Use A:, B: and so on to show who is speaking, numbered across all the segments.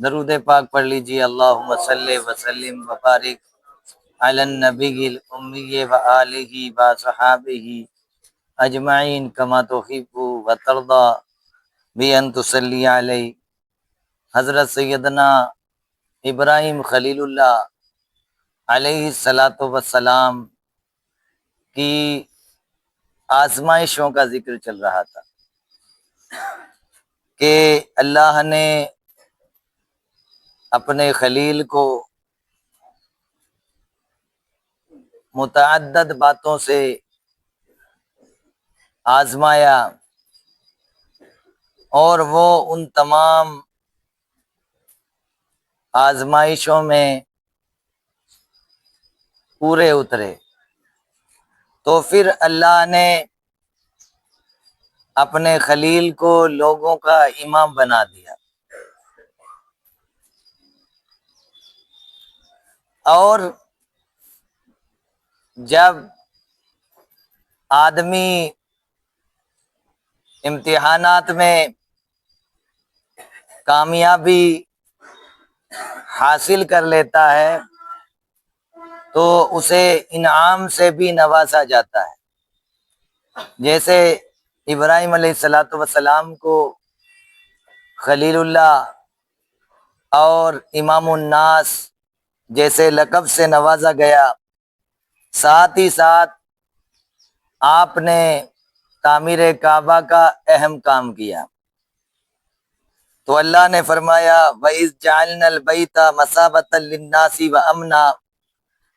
A: درود پاک پڑھ لیجیے۔ اللہم صلی وسلم وبارک علی النبی الامی و آلہ و صحابہ اجمعین کما تحب و ترضی بان تصلی علیہ۔ حضرت سیدنا ابراہیم خلیل اللہ علیہ الصلاۃ والسلام کی آزمائشوں کا ذکر چل رہا تھا کہ اللہ نے اپنے خلیل کو متعدد باتوں سے آزمایا اور وہ ان تمام آزمائشوں میں پورے اترے، تو پھر اللہ نے اپنے خلیل کو لوگوں کا امام بنا دیا، اور جب آدمی امتحانات میں کامیابی حاصل کر لیتا ہے تو اسے انعام سے بھی نوازا جاتا ہے۔ جیسے ابراہیم علیہ السلام کو خلیل اللہ اور امام الناس جیسے لقب سے نوازا گیا، ساتھ ہی ساتھ آپ نے تعمیر کعبہ کا اہم کام کیا، تو اللہ نے فرمایا وَإِذْ جَعَلْنَا الْبَيْتَ مَثَابَةً لِلنَّاسِ وَأَمْنًا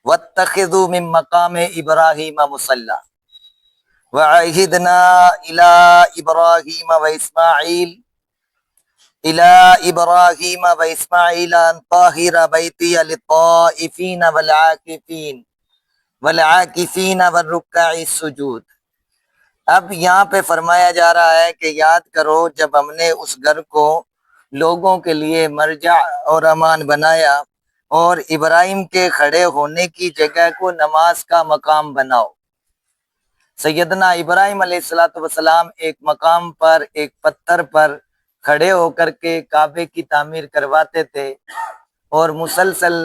A: وَاتَّخِذُوا مِن مَّقَامِ إِبْرَاهِيمَ مُصَلًّى وَعَهِدْنَا إِلَىٰ إِبْرَاهِيمَ وَإِسْمَاعِيلَ أَن طَهِّرَ بَيْتِيَ لِلطَّائِفِينَ وَالْعَاكِفِينَ وَالرُّكَّعِ السُّجُودِ۔ اب یہاں پہ فرمایا جا رہا ہے کہ یاد کرو جب ہم نے اس گھر کو لوگوں کے لیے مرجع اور امان بنایا، اور ابراہیم کے کھڑے ہونے کی جگہ کو نماز کا مقام بناؤ۔ سیدنا ابراہیم علیہ السلام ایک مقام پر، ایک پتھر پر کھڑے ہو کر کے کعبے کی تعمیر کرواتے تھے، اور مسلسل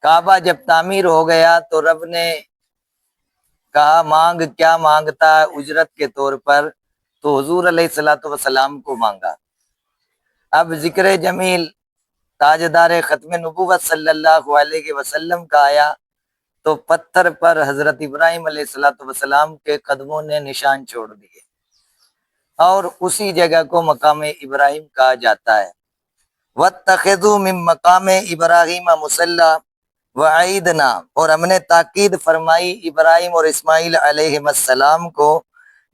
A: کعبہ جب تعمیر ہو گیا تو رب نے کہا مانگ، کیا مانگتا ہے اجرت کے طور پر، تو حضور علیہ السلام کو مانگا۔ اب ذکر جمیل تاجدار ختم نبوت صلی اللہ علیہ وسلم کا آیا تو پتھر پر حضرت ابراہیم علیہ السلام کے قدموں نے نشان چھوڑ دیے، اور اسی جگہ کو مقام ابراہیم کہا جاتا ہے۔ وَاتَّخِذُوا مِن مَّقَامِ إِبْرَاهِيمَ مُصَلًّى وَعِيدْنَا، اور ہم نے تاکید فرمائی ابراہیم اور اسماعیل علیہ السلام کو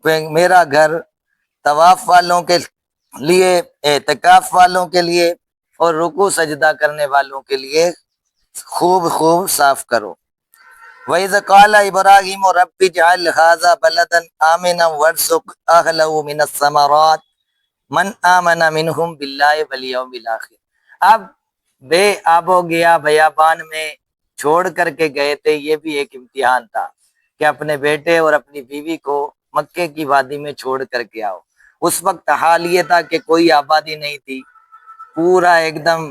A: کہ میرا گھر طواف والوں کے لیے، اعتکاف والوں کے لیے اور رکوع سجدہ کرنے والوں کے لیے خوب خوب صاف کرو۔ وَإِذْ قَالَ إِبْرَاهِيمُ رَبِّ اجْعَلْ هَٰذَا بَلَدًا آمِنًا وَارْزُقْ أَهْلَهُ مِنَ الثَّمَرَاتِ مَنْ آمَنَ مِنْهُمْ بِاللَّهِ وَالْيَوْمِ الْآخِرِ۔ اب بے آب و گیا بیابان میں چھوڑ کر کے گئے تھے، یہ بھی ایک امتحان تھا کہ اپنے بیٹے اور اپنی بیوی کو مکے کی وادی میں چھوڑ کر کے آؤ۔ اس وقت حال یہ تھا کہ کوئی آبادی نہیں تھی، پورا ایک دم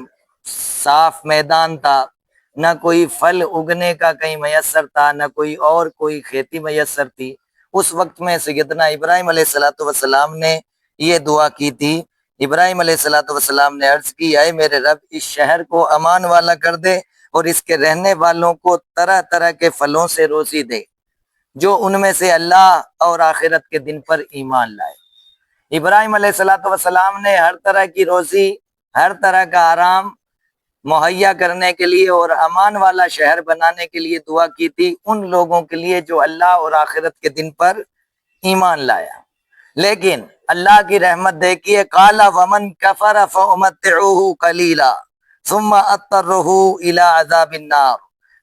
A: صاف میدان تھا، نہ کوئی پھل اگنے کا کہیں میسر تھا، نہ کوئی اور کوئی کھیتی میسر تھی۔ اس وقت میں سیدنا ابراہیم علیہ السلام نے یہ دعا کی تھی۔ ابراہیم علیہ السلام نے عرض کی اے میرے رب، اس شہر کو امان والا کر دے اور اس کے رہنے والوں کو طرح طرح کے پھلوں سے روزی دے جو ان میں سے اللہ اور آخرت کے دن پر ایمان لائے۔ ابراہیم علیہ السلام نے ہر طرح کی روزی، ہر طرح کا آرام مہیا کرنے کے لیے اور امان والا شہر بنانے کے لیے دعا کی تھی ان لوگوں کے لیے جو اللہ اور آخرت کے دن پر ایمان لایا۔ لیکن اللہ کی رحمت دیکھیے، قَالَ وَمَنْ كَفَرَ فَأُمَتِّعُهُ قَلِيلًا ثُمَّ أَضْطَرُّهُ إِلَىٰ عَذَابِ النَّارِ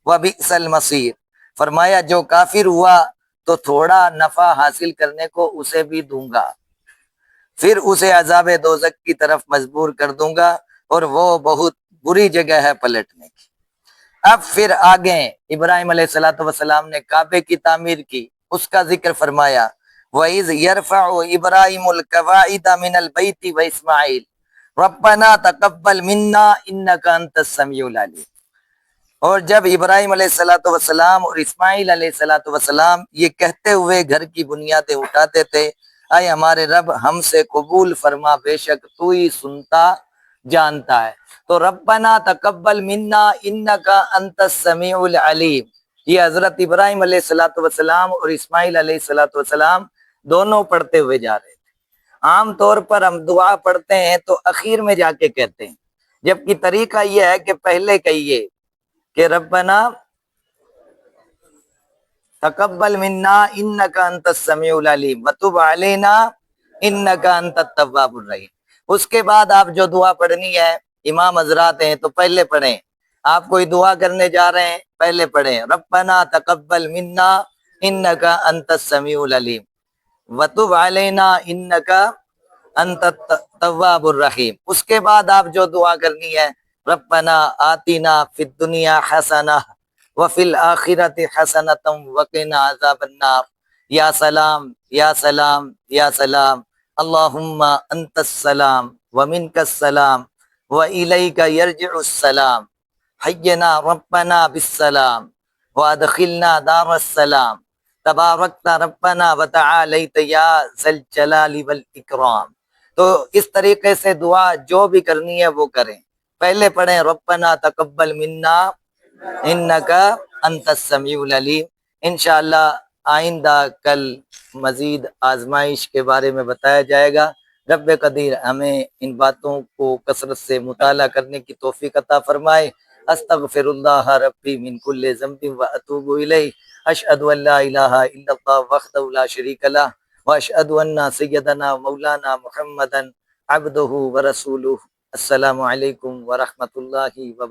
A: وَبِئْسَ الْمَصِيرُ۔ فرمایا جو کافر ہوا تو تھوڑا نفع حاصل کرنے کو اسے بھی دوں گا، پھر اسے عذاب دوزخ کی طرف مجبور کر دوں گا، اور وہ بہت بری جگہ ہے پلٹنے کی۔ اب پھر آگے ابراہیم علیہ السلام نے کعبے کی تعمیر کی، اس کا ذکر فرمایا وَإِذْ يَرْفَعُ إِبْرَاهِيمُ الْقَوَاعِدَ مِنَ الْبَيْتِ وَإِسْمَاعِيلُ ربنا تقبل منا انک انت السمیع العلیم۔ اور جب ابراہیم علیہ الصلوۃ والسلام اور اسماعیل علیہ الصلوۃ والسلام یہ کہتے ہوئے گھر کی بنیادیں اٹھاتے تھے، اے ہمارے رب ہم سے قبول فرما، بے شک تو ہی سنتا جانتا ہے۔ تو ربنا تقبل منا انک انت السمیع العلیم، یہ حضرت ابراہیم علیہ الصلوۃ والسلام اور اسماعیل علیہ الصلوۃ والسلام دونوں پڑھتے ہوئے جا رہے تھے۔ عام طور پر ہم دعا پڑھتے ہیں تو اخیر میں جا کے کہتے ہیں، جبکہ طریقہ یہ ہے کہ پہلے کہیے کہ ربنا تقبل منا انک انت السمیع العلیم وتب علینا انک انت التواب الرحیم۔ اس کے بعد آپ جو دعا پڑھنی ہے، امام حضرات ہیں تو پہلے پڑھیں، آپ کوئی دعا کرنے جا رہے ہیں پہلے پڑھیں ربنا تقبل منا انک انت السمیع العلیم وتب علینا انک انت التواب الرحیم۔ اس کے بعد آپ جو دعا کرنی ہے ربنا آتنا فی الدنیا حسنہ وفی الآخرۃ حسنۃ وقنا عذاب النار، یا سلام یا سلام یا سلام، اللہم انت السلام ومنک السلام والیک یرجع السلام، حینا ربنا بالسلام وادخلنا دار السلام، تبارکت ربنا وتعالیت یا ذی الجلال والاکرام۔ تو اس طریقے سے دعا جو بھی کرنی ہے وہ کریں، پہلے پڑھیں ربنا تقبل منا انک انت السمیع العلیم۔ انشاءاللہ آئندہ کل مزید آزمائش کے بارے میں بتایا جائے گا۔ رب قدیر ہمیں ان باتوں کو کثرت سے مطالعہ کرنے کی توفیق عطا فرمائے۔ استغفر اللہ ربی من کل ذنب واتوب الیہ، اشہد ان لا الہ الا اللہ وحدہ لا شریک لہ واشہد ان سیدنا مولانا محمدا عبدہ ورسولہ۔ السلام علیکم ورحمۃ اللہ وبرکاتہ۔